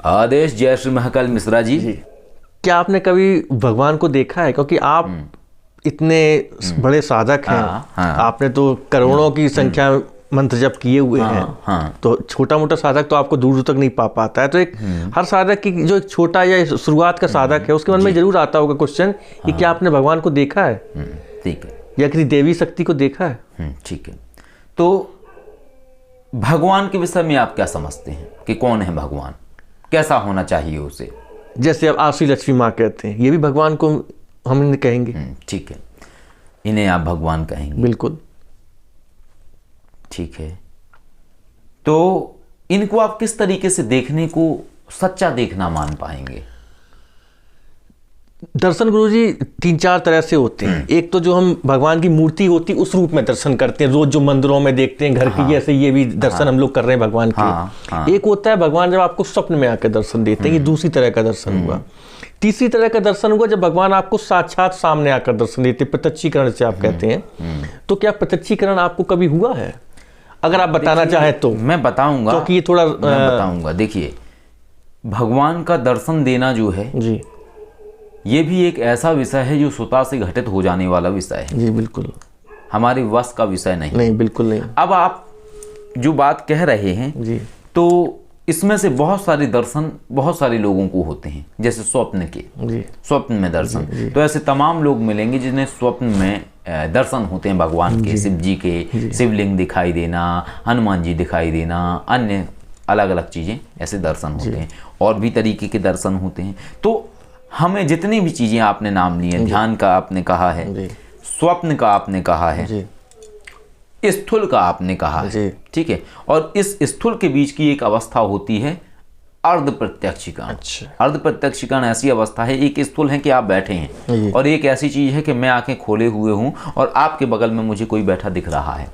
आदेश जय श्री महाकाल मिश्रा जी। क्या आपने कभी भगवान को देखा है? क्योंकि आप इतने बड़े साधक हैं। हाँ। आपने तो करोड़ों की संख्या मंत्र जप किए हुए हैं। तो छोटा मोटा साधक तो आपको दूर दूर तक नहीं पा पाता है। तो एक हर साधक की जो एक छोटा या शुरुआत का साधक है उसके मन में जरूर आता होगा क्वेश्चन कि क्या आपने भगवान को देखा है? ठीक है। या किसी देवी शक्ति को देखा है? ठीक है। तो भगवान के विषय में आप क्या समझते हैं कि कौन है भगवान, कैसा होना चाहिए उसे? जैसे अब आशी लक्ष्मी माँ कहते हैं, ये भी भगवान को हम कहेंगे। ठीक है, इन्हें आप भगवान कहेंगे। बिल्कुल ठीक है। तो इनको आप किस तरीके से देखने को सच्चा देखना मान पाएंगे? दर्शन गुरुजी 3-4 तरह से होते हैं। एक तो जो हम भगवान की मूर्ति होती है उस रूप में दर्शन करते हैं, रोज जो मंदिरों में देखते हैं घर की, ऐसे ये भी दर्शन हम लोग कर रहे हैं भगवान के। एक होता है भगवान जब आपको स्वप्न में आकर दर्शन देते हैं, ये दूसरी तरह का दर्शन हुआ। तीसरी तरह का दर्शन हुआ जब भगवान आपको साक्षात सामने आकर दर्शन देते, प्रत्यक्षीकरण से आप कहते हैं। तो क्या प्रत्यक्षीकरण आपको कभी हुआ है? अगर आप बताना चाहें तो मैं बताऊंगा, क्योंकि ये थोड़ा मैं बताऊंगा। देखिए, भगवान का दर्शन देना जो है जी, ये भी एक ऐसा विषय है जो स्वतः से घटित हो जाने वाला विषय है। जी बिल्कुल, हमारे वश का विषय नहीं। बिल्कुल नहीं। अब आप जो बात कह रहे हैं जी, तो इसमें से बहुत सारे दर्शन बहुत सारे लोगों को होते हैं, जैसे स्वप्न के, स्वप्न में दर्शन। तो ऐसे तमाम लोग मिलेंगे जिन्हें स्वप्न में दर्शन होते हैं भगवान के, शिव जी के, शिवलिंग दिखाई देना, हनुमान जी दिखाई देना, अन्य अलग अलग चीज़ें, ऐसे दर्शन होते हैं। और भी तरीके के दर्शन होते हैं। तो हमें जितनी भी चीज़ें आपने नाम लिए, ध्यान का आपने कहा है, स्वप्न का आपने कहा है, स्थूल का आपने कहा है, ठीक है। और इस स्थूल के बीच की एक अवस्था होती है अर्ध प्रत्यक्षीकरण। अर्ध प्रत्यक्षीकरण ऐसी अवस्था है, एक स्थूल है कि आप बैठे हैं, और एक ऐसी चीज है कि मैं आंखें खोले हुए हूं और आपके बगल में मुझे कोई बैठा दिख रहा है,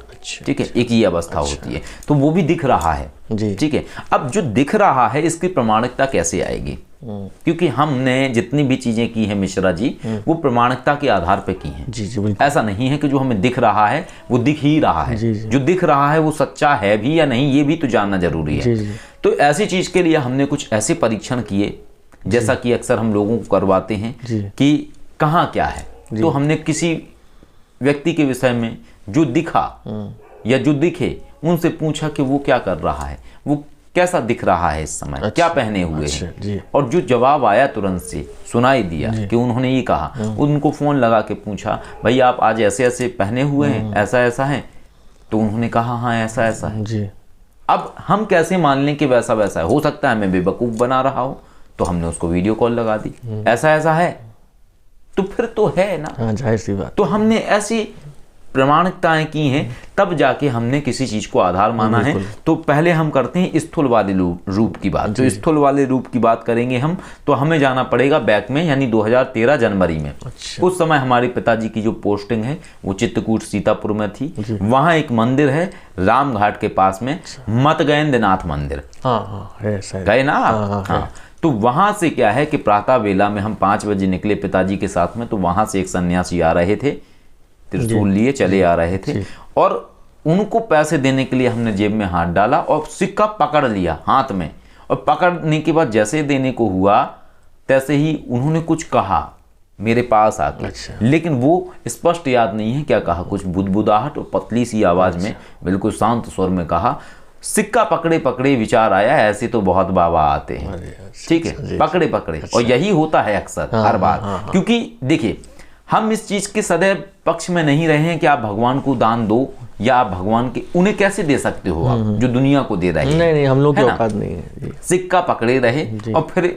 ठीक है। एक ये अवस्था होती है, तो वो भी दिख रहा है, ठीक है। अब जो दिख रहा है इसकी प्रमाणिकता कैसे आएगी? क्योंकि हमने जितनी भी चीजें की हैं मिश्रा जी, वो प्रमाणिकता के आधार पे की हैं। ऐसा नहीं है कि जो हमें दिख रहा है वो दिख ही रहा है। जो दिख रहा है वो सच्चा है भी या नहीं, ये भी तो जानना जरूरी है। तो ऐसी चीज के लिए हमने कुछ ऐसे परीक्षण किए, जैसा कि अक्सर हम लोगों को करवाते हैं कि कहाँ क्या है। तो हमने किसी व्यक्ति के विषय में जो दिखा या जो दिखे उनसे पूछा कि वो क्या कर रहा है, वो कैसा दिख रहा है इस समय, क्या पहने हुए हैं। और जो जवाब आया तुरंत से सुनाई दिया कि उन्होंने ये कहा, उनको फोन लगा के पूछा, भाई आप आज ऐसे ऐसे पहने हुए हैं, ऐसा ऐसा है? तो उन्होंने कहा हाँ ऐसा ऐसा है। अब हम कैसे मान लें कि वैसा वैसा है? हो सकता है मैं बेवकूफ़ बना रहा हूँ, तो हमने उसको वीडियो कॉल लगा दी, ऐसा ऐसा है, तो फिर तो है ना, जाहिर सी बात। तो हमने ऐसी प्रमाणिकताएं की हैं, तब जाके हमने किसी चीज को आधार माना है। तो पहले हम करते हैं स्थूल वाले रूप की बात। जो स्थूल वाले रूप की बात करेंगे हम, तो हमें जाना पड़ेगा बैक में, यानी 2013 जनवरी में। उस समय हमारे पिताजी की जो पोस्टिंग है वो चित्रकूट सीतापुर में थी। वहाँ एक मंदिर है रामघाट के पास में, मतगेंद्रनाथ मंदिर, गए ना आप? हाँ। तो वहां से क्या है कि प्रातः वेला में हम 5 बजे निकले पिताजी के साथ में। तो वहां से एक सन्यासी आ रहे थे, त्रिशूल लिए चले आ रहे थे, और उनको पैसे देने के लिए हमने जेब में हाथ डाला और सिक्का पकड़ लिया हाथ में। और पकड़ने के बाद जैसे देने को हुआ तैसे ही उन्होंने कुछ कहा मेरे पास आके। लेकिन वो स्पष्ट याद नहीं है क्या कहा, कुछ बुदबुदाहट और पतली सी आवाज में, बिल्कुल शांत स्वर में कहा, सिक्का पकड़े पकड़े विचार आया, ऐसे तो बहुत बाबा आते हैं, ठीक है, पकड़े पकड़े। और यही होता है अक्सर हर बार। क्योंकि देखिए, हम इस चीज के सदैव पक्ष में नहीं रहे हैं कि आप भगवान को दान दो, या आप भगवान के उन्हें कैसे दे सकते हो आप जो दुनिया को दे रहे हैं। नहीं, हम लोग की औकात नहीं है। सिक्का पकड़े रहे और फिर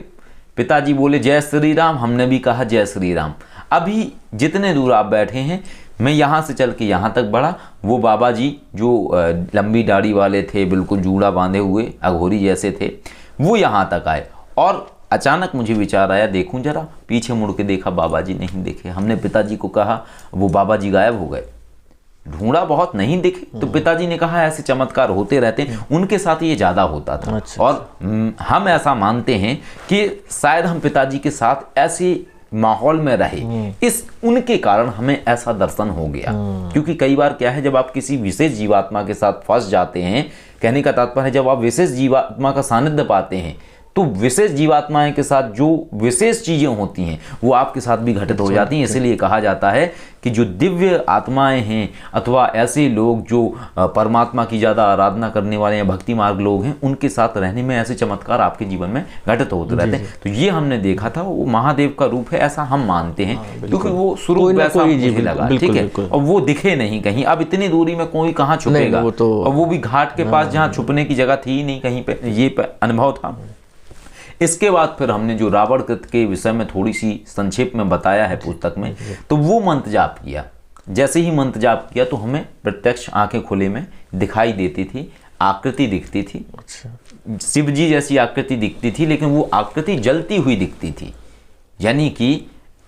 पिताजी बोले जय श्री राम, हमने भी कहा जय श्री राम। अभी जितने दूर आप बैठे हैं, मैं यहाँ से चल के यहाँ तक बढ़ा, वो बाबा जी जो लंबी दाढ़ी वाले थे, बिल्कुल जूड़ा बांधे हुए अघोरी जैसे थे, वो यहाँ तक आए। और अचानक मुझे विचार आया, देखूं जरा, पीछे मुड़ के देखा, बाबा जी नहीं दिखे। हमने पिताजी को कहा, वो बाबा जी गायब हो गए, ढूंढा बहुत नहीं दिखे। तो पिताजी ने कहा ऐसे चमत्कार होते रहते हैं, उनके साथ ये ज्यादा होता था। और हम ऐसा मानते हैं कि शायद हम पिताजी के साथ ऐसे माहौल में रहे, इस उनके कारण हमें ऐसा दर्शन हो गया। क्योंकि कई बार क्या है, जब आप किसी विशेष जीवात्मा के साथ फंस जाते हैं, कहने का तात्पर्य है जब आप विशेष जीवात्मा का सानिध्य पाते हैं, तो विशेष जीवात्माएं के साथ जो विशेष चीजें होती हैं वो आपके साथ भी घटित हो जाती हैं। इसीलिए कहा जाता है कि जो दिव्य आत्माएं हैं अथवा ऐसे लोग जो परमात्मा की ज़्यादा आराधना करने वाले या भक्ति मार्ग लोग हैं, उनके साथ रहने में ऐसे चमत्कार आपके जीवन में घटित होते रहते हैं। तो ये हमने देखा था, वो महादेव का रूप है ऐसा हम मानते हैं, क्योंकि वो स्वरूप वैसा मुझे लगा, ठीक है। और वो दिखे नहीं कहीं, अब इतनी दूरी में कोई कहाँ छुपेगा, और वो भी घाट के पास जहाँ छुपने की जगह थी ही नहीं कहीं पे, ये अनुभव था। इसके बाद फिर हमने जो रावण कृत के विषय में थोड़ी सी संक्षेप में बताया है पुस्तक में, तो वो मंत्र जाप किया। जैसे ही मंत्र जाप किया तो हमें प्रत्यक्ष आंखें खुले में दिखाई देती थी, आकृति दिखती थी। शिव जी जैसी आकृति दिखती थी, लेकिन वो आकृति जलती हुई दिखती थी। यानी कि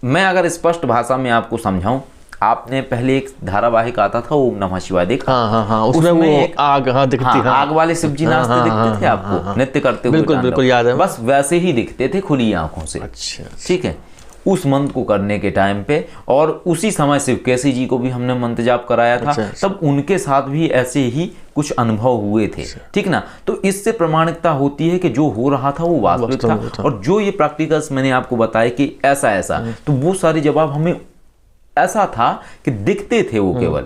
मैं अगर स्पष्ट भाषा में आपको समझाऊं, आपने पहले एक धारावाहिक आता था ओम नमः शिवाय, देखा? हाँ, उसमें वो एक आग दिखती थी। आग वाले शिव जी नाचते दिखते थे आपको, नृत्य करते हुए। बिल्कुल याद है। बस वैसे ही दिखते थे खुली आंखों से। अच्छा, ठीक है। उस मंत्र को करने के टाइम पे, और उसी समय शिवकेशी जी को भी हमने मंत्र जाप कराया था। तब उनके साथ भी ऐसे ही कुछ अनुभव हुए थे, ठीक ना। तो इससे प्रमाणिकता होती है कि जो हो रहा था वो वास्तविक था। और जो ये प्रैक्टिकल्स मैंने आपको बताया कि ऐसा, तो वो सारे जवाब हमें ऐसा था कि दिखते थे वो केवल,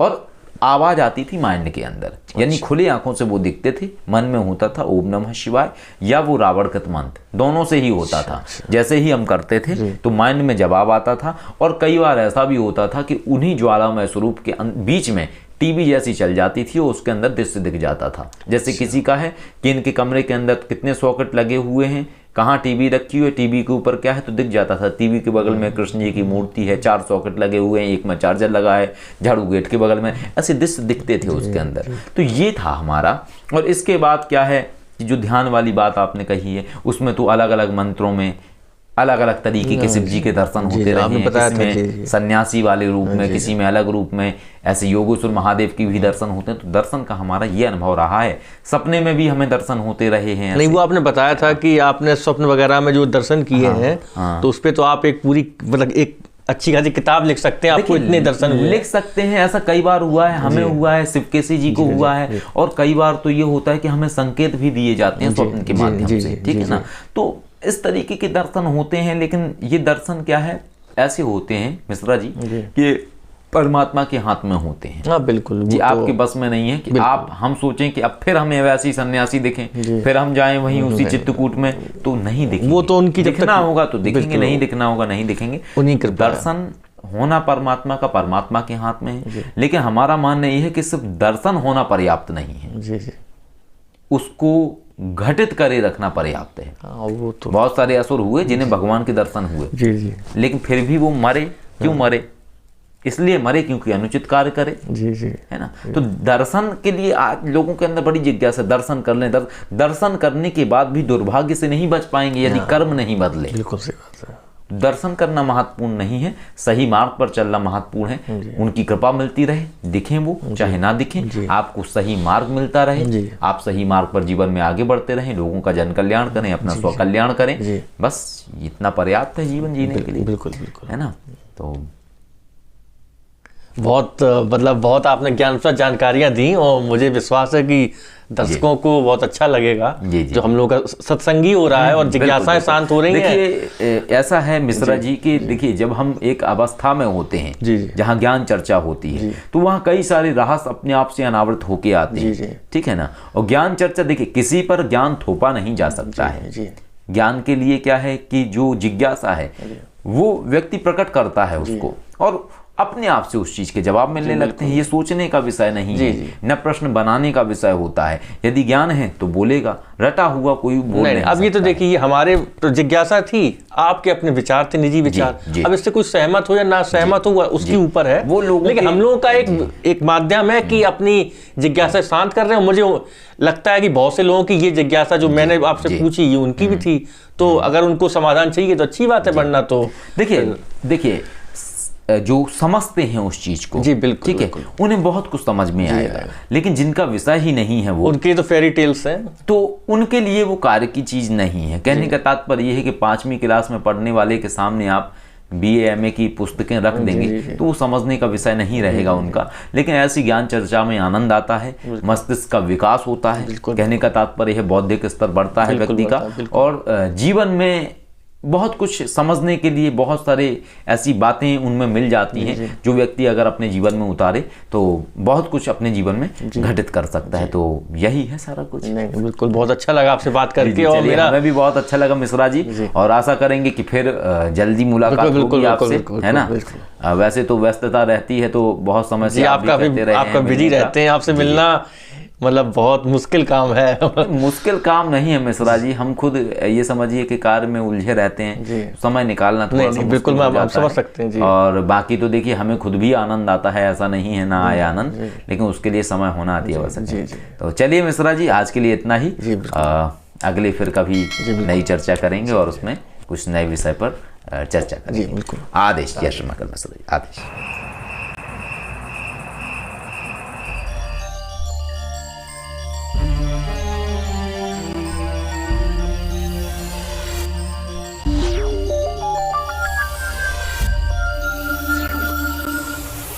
और आवाज आती थी माइंड के अंदर। यानी खुली आंखों से वो दिखते थे, मन में होता था ओम नमः शिवाय या वो रावण कृत मंत्र, दोनों से ही होता था। जैसे ही हम करते थे तो माइंड में जवाब आता था। और कई बार ऐसा भी होता था कि उन्हीं ज्वालामय स्वरूप के बीच में टीवी जैसी चल जाती थी और उसके अंदर दृश्य दिख जाता था। जैसे किसी का है कि इनके कमरे के अंदर कितने सॉकेट लगे हुए हैं, कहाँ टीवी रखी हुई है, टीवी के ऊपर क्या है, तो दिख जाता था। टीवी के बगल में कृष्ण जी की मूर्ति है, 4 सॉकेट लगे हुए हैं, एक में चार्जर लगा है, झाड़ू गेट के बगल में, ऐसे दृश्य दिखते थे उसके अंदर। तो ये था हमारा। और इसके बाद क्या है कि जो ध्यान वाली बात आपने कही है, उसमें तो अलग अलग मंत्रों में अलग अलग तरीके के शिव जी के दर्शन होते रहे हैं। किसी में सन्यासी वाले रूप में, किसी में अलग रूप में, ऐसे योगेश्वर महादेव की भी दर्शन होते हैं। तो दर्शन का हमारा ये अनुभव रहा है। सपने में भी हमें दर्शन होते रहे हैं। नहीं, वो आपने बताया था कि आपने स्वप्न वगैरह में जो दर्शन किए हैं, तो उस पर तो आप एक पूरी मतलब एक अच्छी खासी किताब लिख सकते हैं। आपको इतने दर्शन लिख सकते हैं। ऐसा कई बार हुआ है, हमें हुआ है, शिवकेशी जी को हुआ है। और कई बार तो ये होता है कि हमें संकेत भी दिए जाते हैं स्वप्न के माध्यम से, ठीक है ना। तो इस तरीके के दर्शन होते हैं। लेकिन ये दर्शन क्या है, ऐसे होते हैं मिश्रा जी कि परमात्मा के हाथ में होते हैं। हाँ बिल्कुल जी, आपके बस में नहीं है कि आप हम सोचें कि अब फिर हमें वैसी सन्यासी दिखें, फिर हम जाएं वहीं उसी चित्रकूट में, तो नहीं दिखेंगे। वो तो उनकी दिखना होगा तो दिखेंगे, नहीं दिखना होगा नहीं दिखेंगे। दर्शन होना परमात्मा का परमात्मा के हाथ में है। लेकिन हमारा मानना यह है कि सिर्फ दर्शन होना पर्याप्त नहीं है, उसको घटित करे रखना पर्याप्त है। वो तो बहुत सारे असुर हुए जिन्हें भगवान के दर्शन हुए, लेकिन फिर भी वो मरे। क्यों मरे? इसलिए मरे क्योंकि अनुचित कार्य करे, है ना। तो दर्शन के लिए आज लोगों के अंदर बड़ी जिज्ञासा, दर्शन कर लें। दर्शन करने के बाद भी दुर्भाग्य से नहीं बच पाएंगे यदि कर्म नहीं बदले। बिल्कुल सही बात है। दर्शन करना महत्वपूर्ण नहीं है, सही मार्ग पर चलना महत्वपूर्ण है। उनकी कृपा मिलती रहे, दिखें वो चाहे ना दिखें, आपको सही मार्ग मिलता रहे, आप सही मार्ग पर जीवन में आगे बढ़ते रहें, लोगों का जन कल्याण करें, अपना स्व कल्याण करें। बस इतना पर्याप्त है जीवन जीने के लिए। बिल्कुल, है ना। तो बहुत आपने ज्ञानप्रद जानकारियां दी और मुझे विश्वास है कि दर्शकों को बहुत अच्छा लगेगा। जो हम लोग का सत्संगी हो रहा है और जिज्ञासाएं शांत हो रही हैं। देखिए ऐसा है मिश्रा जी कि देखिए जब हम एक अवस्था में होते हैं जहाँ ज्ञान चर्चा होती है, तो वहाँ कई सारे रहस्य अपने आप से अनावृत होके आते हैं, ठीक है ना। और ज्ञान चर्चा, देखिए किसी पर ज्ञान थोपा नहीं जा सकता है। ज्ञान के लिए क्या है कि जो जिज्ञासा है वो व्यक्ति प्रकट करता है उसको, और अपने आप से उस चीज के जवाब मिलने लगते हैं। ये सोचने का विषय नहीं है, न प्रश्न बनाने का विषय होता है। यदि ज्ञान है तो बोलेगा, रटा हुआ कोई बोल नहीं। अब ये तो देखिए हमारे तो जिज्ञासा थी, आपके अपने विचार थे, निजी विचार। अब इससे कोई सहमत हो या ना सहमत हो उसके ऊपर है वो लोग। लेकिन हम लोगों का एक माध्यम है कि अपनी जिज्ञासा शांत कर रहे हैं। मुझे लगता है कि बहुत से लोगों की ये जिज्ञासा जो मैंने आपसे पूछी ये उनकी भी थी। तो अगर उनको समाधान चाहिए तो अच्छी बात है, वरना तो देखिए जो समझते हैं उस चीज को, बिल्कुल, ठीक है, उन्हें बहुत कुछ समझ में आएगा। लेकिन जिनका विषय ही नहीं है वो, उनके तो फेरी टेल्स हैं, तो उनके लिए वो कार्य की चीज नहीं है। कहने का तात्पर्य यह है कि 5वीं क्लास में पढ़ने वाले के सामने आप BA MA की पुस्तकें रख देंगे तो वो समझने का विषय नहीं रहेगा उनका। लेकिन ऐसी ज्ञान चर्चा में आनंद आता है, मस्तिष्क का विकास होता है, कहने का तात्पर्य है बौद्धिक स्तर बढ़ता है व्यक्ति का, और जीवन में बहुत कुछ समझने के लिए बहुत सारे ऐसी बातें उनमें मिल जाती हैं जो व्यक्ति अगर अपने जीवन में उतारे तो बहुत कुछ अपने जीवन में घटित कर सकता है। तो यही है सारा कुछ। नहीं, बिल्कुल, बहुत अच्छा लगा आपसे बात करके, और मेरा हमें भी बहुत अच्छा लगा मिश्रा जी, और आशा करेंगे कि फिर जल्दी मुलाकात होगी आपसे, है ना। वैसे तो व्यस्तता रहती है तो बहुत समय से आपका बिजी रहते हैं, आपसे मिलना मतलब बहुत मुश्किल काम है। मुश्किल काम नहीं है मिश्रा जी, हम खुद ये समझिए कि कार्य में उलझे रहते हैं, समय निकालना थोड़ा सा बिल्कुल आप समझ सकते हैं जी। और बाकी तो देखिए हमें खुद भी आनंद आता है, ऐसा नहीं है ना आए आनंद, लेकिन उसके लिए समय होना अति आवश्यक है। तो चलिए मिश्रा जी, आज के लिए इतना ही। अगले फिर कभी नई चर्चा करेंगे और उसमें कुछ नए विषय पर चर्चा करेंगे। बिल्कुल। आदेश। जय श्री महाकाल मिश्रा जी, आदेश।